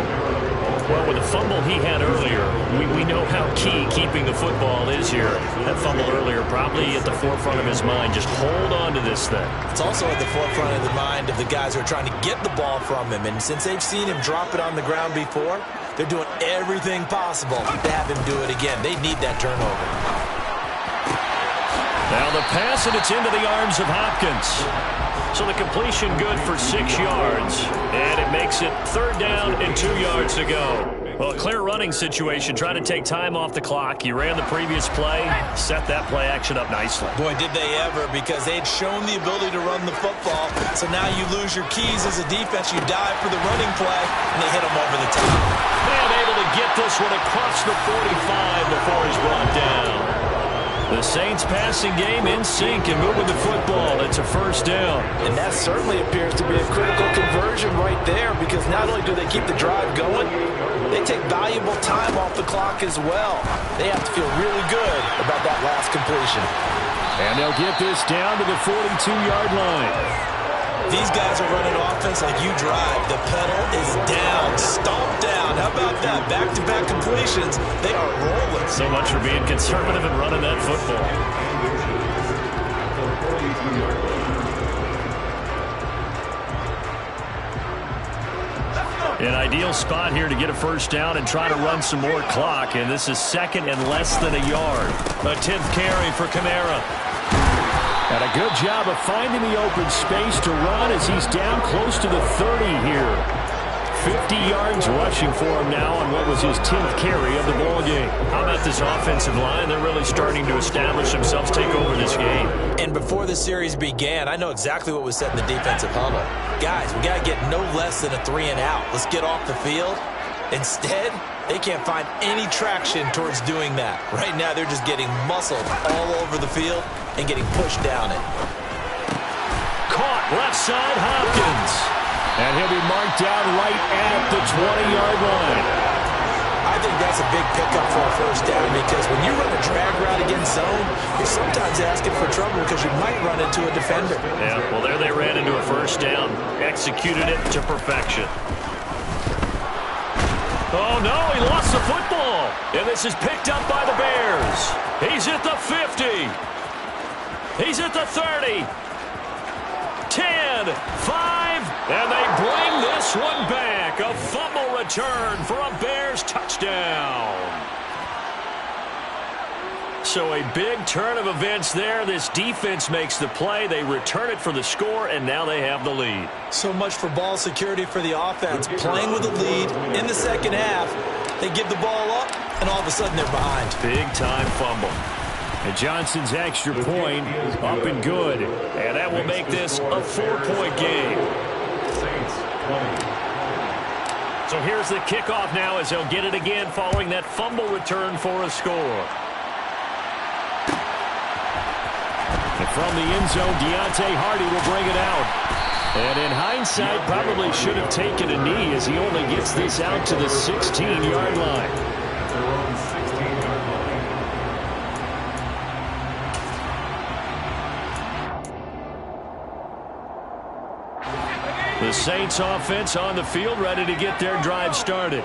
Well, with the fumble he had earlier, we know how key keeping the football is here. That fumble earlier probably at the forefront of his mind. Just hold on to this thing. It's also at the forefront of the mind of the guys who are trying to get the ball from him. And since they've seen him drop it on the ground before, they're doing everything possible to have him do it again. They need that turnover. Now the pass, and it's into the arms of Hopkins. So the completion good for 6 yards. And it makes it 3rd down and 2 yards to go. Well, a clear running situation. Trying to take time off the clock. You ran the previous play. Set that play action up nicely. Boy, did they ever, because they had shown the ability to run the football. So now you lose your keys as a defense. You dive for the running play, and they hit them over the top. And able to get this one across the 45 before he's brought down. The Saints passing game in sync and moving the football. It's a 1st down. And that certainly appears to be a critical conversion right there, because not only do they keep the drive going, they take valuable time off the clock as well. They have to feel really good about that last completion. And they'll get this down to the 42-yard line. These guys are running offense like you drive. The pedal is down, stomped down. How about that? Back-to-back completions. They are rolling. So much for being conservative and running that football. An ideal spot here to get a 1st down and try to run some more clock. And this is 2nd and less than a yard. A 10th carry for Kamara. And a good job of finding the open space to run as he's down close to the 30 here. 50 yards rushing for him now on what was his 10th carry of the ballgame. How about this offensive line? They're really starting to establish themselves, take over this game. And before the series began, I know exactly what was said in the defensive huddle. Guys, we got to get no less than a 3-and-out. Let's get off the field. Instead, they can't find any traction towards doing that. Right now, they're just getting muscled all over the field and getting pushed down it. Caught left side, Hopkins. And he'll be marked down right at the 20-yard line. I think that's a big pickup for a 1st down, because when you run a drag route against zone, you're sometimes asking for trouble because you might run into a defender. Yeah, well, there they ran into a 1st down. Executed it to perfection. Oh, no, he lost the football. And this is picked up by the Bears. He's at the 50. He's at the 30. 10, 5, and they bring this one back. A fumble return for a Bears touchdown. So a big turn of events there. This defense makes the play. They return it for the score, and now they have the lead. So much for ball security for the offense. Playing with a lead in the 2nd half. They give the ball up, and all of a sudden they're behind. Big-time fumble. And Johnson's extra point up and good. And that will make this a 4-point game. Saints 20. So here's the kickoff now as they'll get it again following that fumble return for a score. And from the end zone, Deontay Hardy will bring it out. And in hindsight, probably should have taken a knee as he only gets this out to the 16-yard line. At their own 16-yard line. The Saints offense on the field, ready to get their drive started.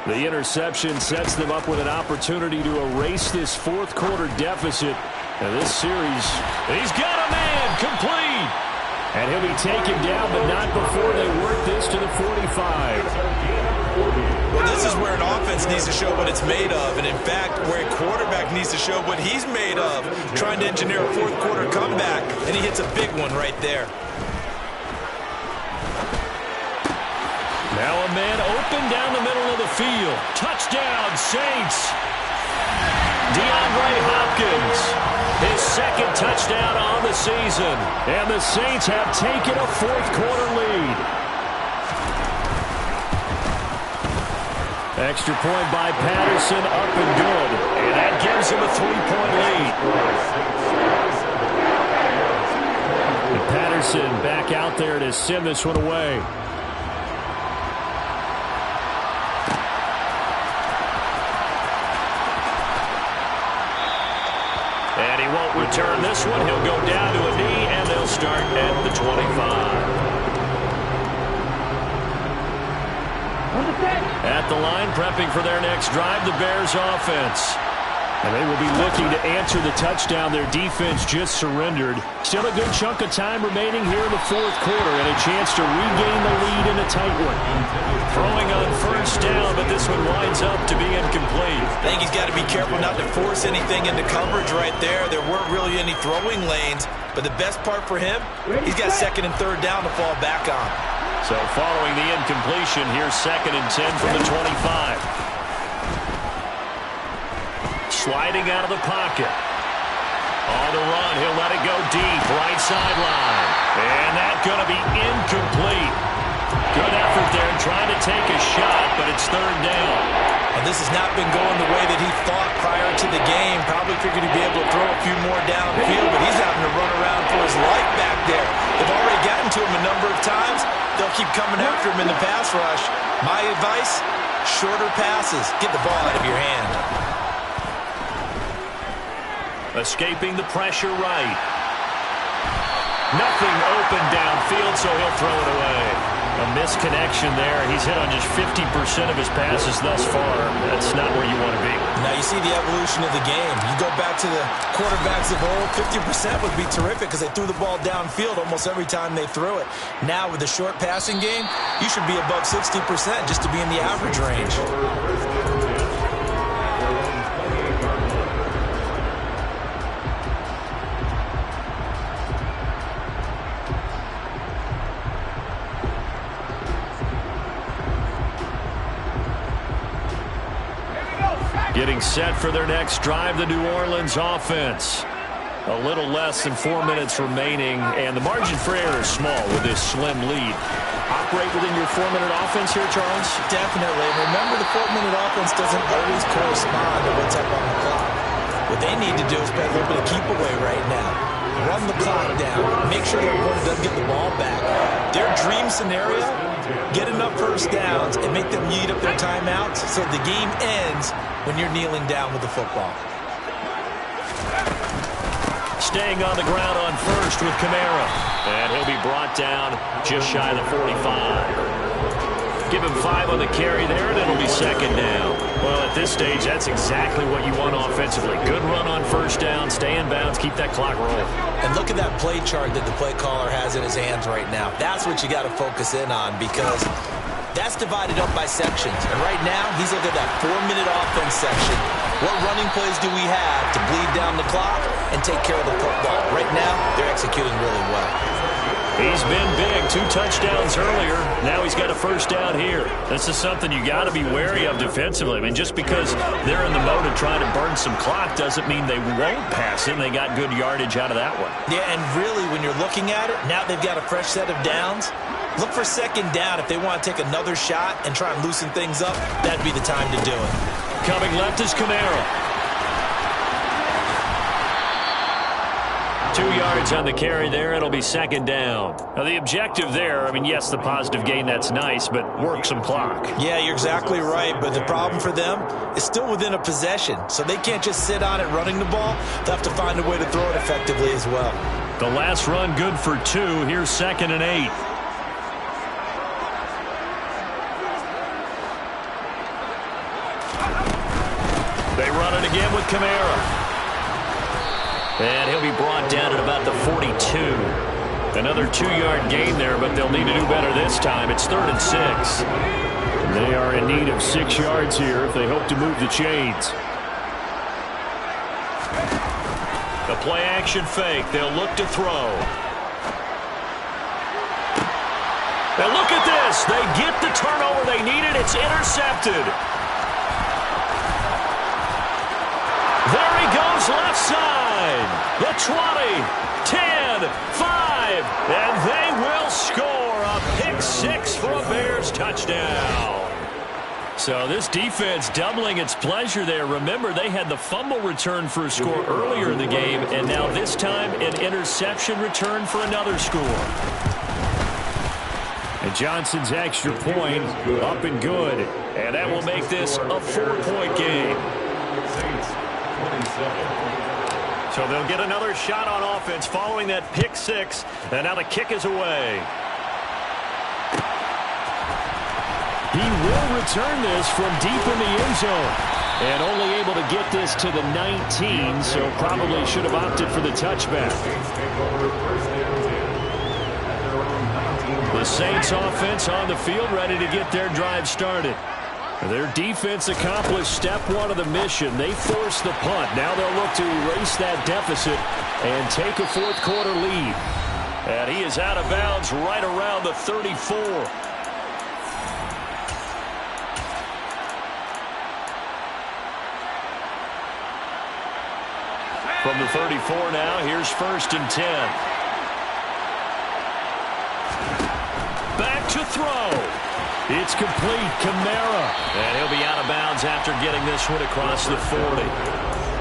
The interception sets them up with an opportunity to erase this fourth quarter deficit. And this series, he's got a man complete. And he'll be taken down, but not before they work this to the 45. Well, this is where an offense needs to show what it's made of. And in fact, where a quarterback needs to show what he's made of. Trying to engineer a fourth quarter comeback, and he hits a big one right there. Now a man open down the middle of the field. Touchdown, Saints. DeAndre Hopkins, his second touchdown on the season. And the Saints have taken a fourth quarter lead. Extra point by Patterson, up and good. And that gives him a 3-point lead. And Patterson back out there to send this one away. And he won't return this one. He'll go down to a knee, and they'll start at the 25. At the line, prepping for their next drive, the Bears offense. And they will be looking to answer the touchdown their defense just surrendered. Still a good chunk of time remaining here in the fourth quarter and a chance to regain the lead in a tight one. Throwing on first down, but this one winds up to be incomplete. I think he's got to be careful not to force anything into coverage right there. There weren't really any throwing lanes, but the best part for him, he's got second and third down to fall back on. So following the incompletion, here's 2nd and 10 from the 25. Sliding out of the pocket. On the run, he'll let it go deep, right sideline. And that's going to be incomplete. Good effort there, trying to take a shot, but it's third down. And this has not been going the way that he thought prior to the game. Probably figured he'd be able to throw a few more downfield, but he's having to run around for his life back there. They've already gotten to him a number of times. They'll keep coming after him in the pass rush. My advice, shorter passes. Get the ball out of your hand. Escaping the pressure right. Nothing open downfield, so he'll throw it away. A misconnection there. He's hit on just 50% of his passes thus far. That's not where you want to be. Now you see the evolution of the game. You go back to the quarterbacks of old, 50% would be terrific because they threw the ball downfield almost every time they threw it. Now with the short passing game, you should be above 60% just to be in the average range. Getting set for their next drive, the New Orleans offense. A little less than 4 minutes remaining, and the margin for error is small with this slim lead. Operate within your 4-minute offense here, Charles? Definitely. And remember, the 4-minute offense doesn't always correspond to what's up on the clock. What they need to do is play a little bit of keep away right now. Run the clock down. Make sure their opponent doesn't get the ball back. Their dream scenario, get enough first downs and make them eat up their timeouts so the game ends when you're kneeling down with the football. Staying on the ground on first with Kamara. And he'll be brought down just shy of the 45. Give him 5 on the carry there, and it'll be second down. Well, at this stage, that's exactly what you want offensively. Good run on first down, stay in bounds, keep that clock rolling. And look at that play chart that the play caller has in his hands right now. That's what you got to focus in on because that's divided up by sections. And right now, he's looking at that 4-minute offense section. What running plays do we have to bleed down the clock and take care of the football? Right now, they're executing really well. He's been big. 2 touchdowns earlier. Now he's got a first down here. This is something you got to be wary of defensively. I mean, just because they're in the mode of trying to burn some clock doesn't mean they won't pass it. They got good yardage out of that one. Yeah, and really, when you're looking at it, now they've got a fresh set of downs. Look for second down. If they want to take another shot and try and loosen things up, that'd be the time to do it. Coming left is Kamara. 2 yards on the carry there. It'll be second down. Now, the objective there, I mean, yes, the positive gain, that's nice, but work some clock. Yeah, you're exactly right, but the problem for them is still within a possession, so they can't just sit on it running the ball. They'll have to find a way to throw it effectively as well. The last run good for 2. Here's 2nd and 8. They run it again with Kamara. And he'll be brought down at about the 42. Another 2-yard gain there, but they'll need to do better this time. It's 3rd and 6. They are in need of 6 yards here if they hope to move the chains. The play-action fake. They'll look to throw. And look at this. They get the turnover they needed. It's intercepted. There he goes, left side. The 20, 10, 5, and they will score a pick 6 for a Bears touchdown. So this defense doubling its pleasure there. Remember, they had the fumble return for a score earlier in the game, and now this time an interception return for another score. And Johnson's extra point up and good. And that will make this a 4-point game. So they'll get another shot on offense following that pick 6. And now the kick is away. He will return this from deep in the end zone. And only able to get this to the 19, so probably should have opted for the touchback. The Saints offense on the field ready to get their drive started. Their defense accomplished step 1 of the mission. They forced the punt. Now they'll look to erase that deficit and take a 4th quarter lead. And he is out of bounds right around the 34. From the 34 now, here's 1st and 10. Back to throw. It's complete. Kamara. And he'll be out of bounds after getting this one across the 40.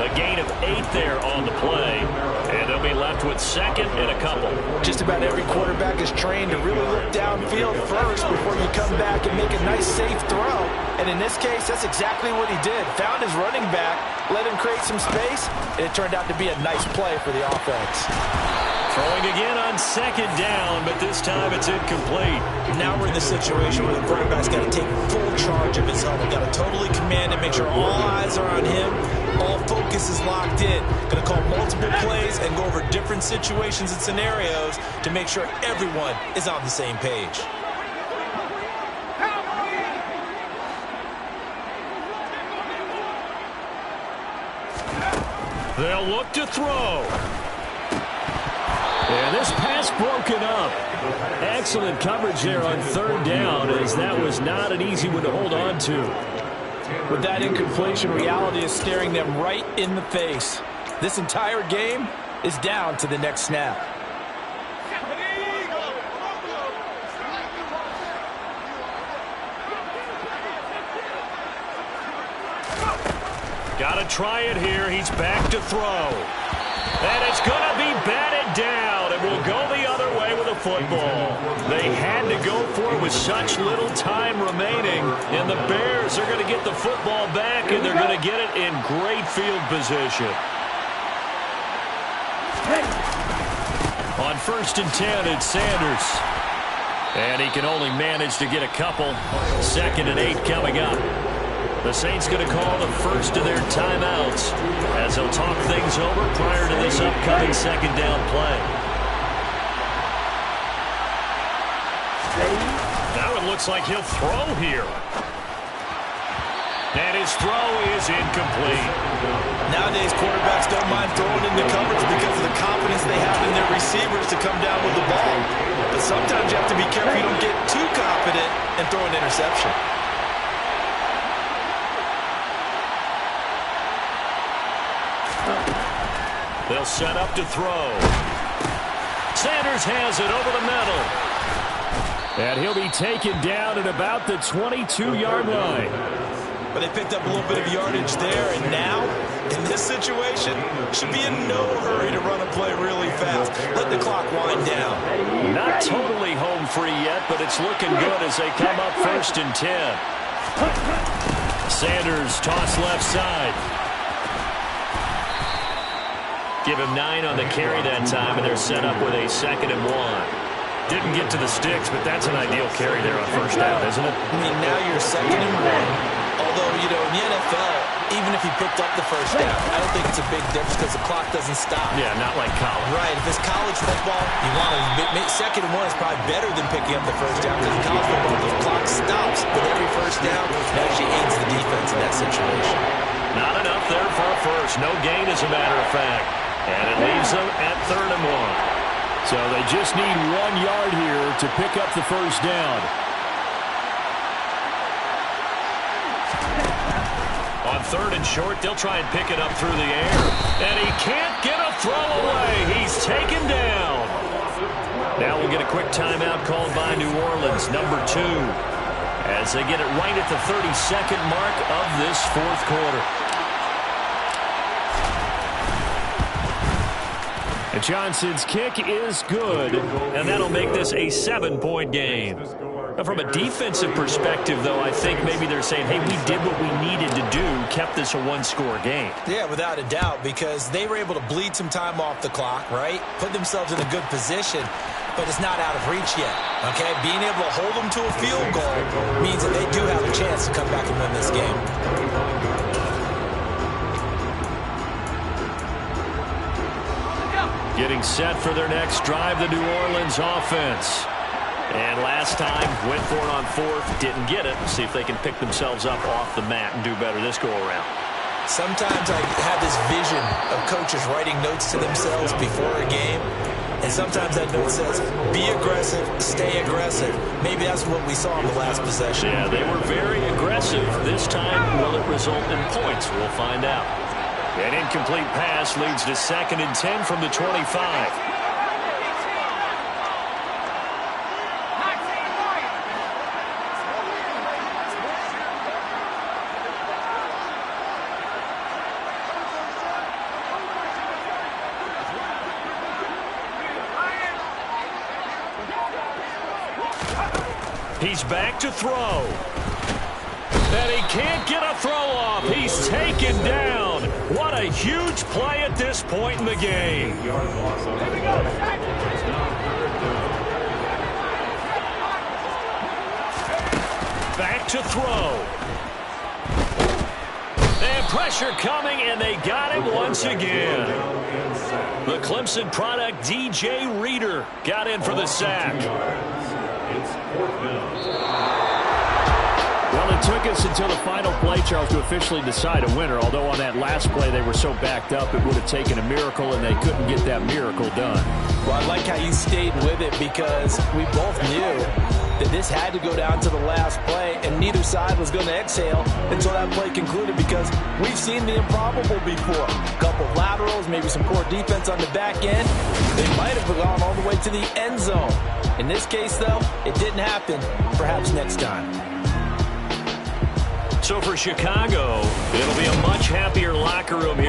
A gain of 8 there on the play. And they'll be left with 2nd and a couple. Just about every quarterback is trained to really look downfield first before you come back and make a nice, safe throw. And in this case, that's exactly what he did. Found his running back, let him create some space, and it turned out to be a nice play for the offense. Throwing again on 2nd down, but this time it's incomplete. Now we're in the situation where the quarterback's got to take full charge of his helmet. Got to totally command it, make sure all eyes are on him. All focus is locked in. Going to call multiple plays and go over different situations and scenarios to make sure everyone is on the same page. They'll look to throw. And this pass broken up. Excellent coverage there on 3rd down, as that was not an easy one to hold on to. With that incompletion, reality is staring them right in the face. This entire game is down to the next snap. Got to try it here. He's back to throw. And it's going to be batted down, and will go the other way with a football. They had to go for it with such little time remaining, and the Bears are going to get the football back, and they're going to get it in great field position. On 1st and 10, it's Sanders. And he can only manage to get a couple. 2nd and 8 coming up. The Saints going to call the first of their timeouts as they'll talk things over prior to this upcoming 2nd down play. Now it looks like he'll throw here. And his throw is incomplete. Nowadays, quarterbacks don't mind throwing into coverage because of the confidence they have in their receivers to come down with the ball. But to throw an interception. They'll set up to throw. Sanders has it over the middle. And he'll be taken down at about the 22-yard line. But they picked up a little bit of yardage there, and now, in this situation, should be in no hurry to run a play really fast. Let the clock wind down. Not totally home free yet, but it's looking good as they come up 1st and 10. Sanders toss left side. Give him 9 on the carry that time, and they're set up with a 2nd and 1. Didn't get to the sticks, but that's an ideal carry there on 1st down, isn't it? I mean, now you're 2nd and 1. Although, you know, in the NFL, even if he picked up the 1st down, I don't think it's a big difference because the clock doesn't stop. Yeah, not like college. Right. If it's college football, you want to 2nd and 1 is probably better than picking up the 1st down because in college football, the clock stops with every 1st down. It actually aids the defense in that situation. Not enough there for a first. No gain, as a matter of fact. And it leaves them at 3rd and 1. So they just need 1 yard here to pick up the 1st down. On 3rd and short, they'll try and pick it up through the air. And he can't get a throw away. He's taken down. Now we'll get a quick timeout called by New Orleans, number 2, as they get it right at the 32nd mark of this 4th quarter. And Johnson's kick is good, and that'll make this a 7-point game. Now, from a defensive perspective, though, I think maybe they're saying, hey, we did what we needed to do, kept this a 1-score game. Yeah, without a doubt, because they were able to bleed some time off the clock, right? Put themselves in a good position, but it's not out of reach yet, okay? Being able to hold them to a field goal means that they do have a chance to come back and win this game. Getting set for their next drive, the New Orleans offense. And last time, went for it on 4th, didn't get it. See if they can pick themselves up off the mat and do better this go-around. Sometimes I have this vision of coaches writing notes to themselves before a game. And sometimes that note says, be aggressive, stay aggressive. Maybe that's what we saw in the last possession. Yeah, they were very aggressive. This time, will it result in points? We'll find out. An incomplete pass leads to 2nd and 10 from the 25. He's back to throw. And he can't get a throw off. He's taken down. What a huge play at this point in the game. Back to throw. And pressure coming, and they got him once again. The Clemson product, DJ Reader, got in for the sack. Well, it took us until the final play, Charles, to officially decide a winner. Although on that last play they were so backed up, it would have taken a miracle, and they couldn't get that miracle done. Well, I like how you stayed with it because we both knew that this had to go down to the last play, and neither side was going to exhale until that play concluded because we've seen the improbable before. A couple of laterals, maybe some poor defense on the back end. They might have gone all the way to the end zone. In this case, though, it didn't happen. Perhaps next time. So for Chicago, it'll be a much happier locker room here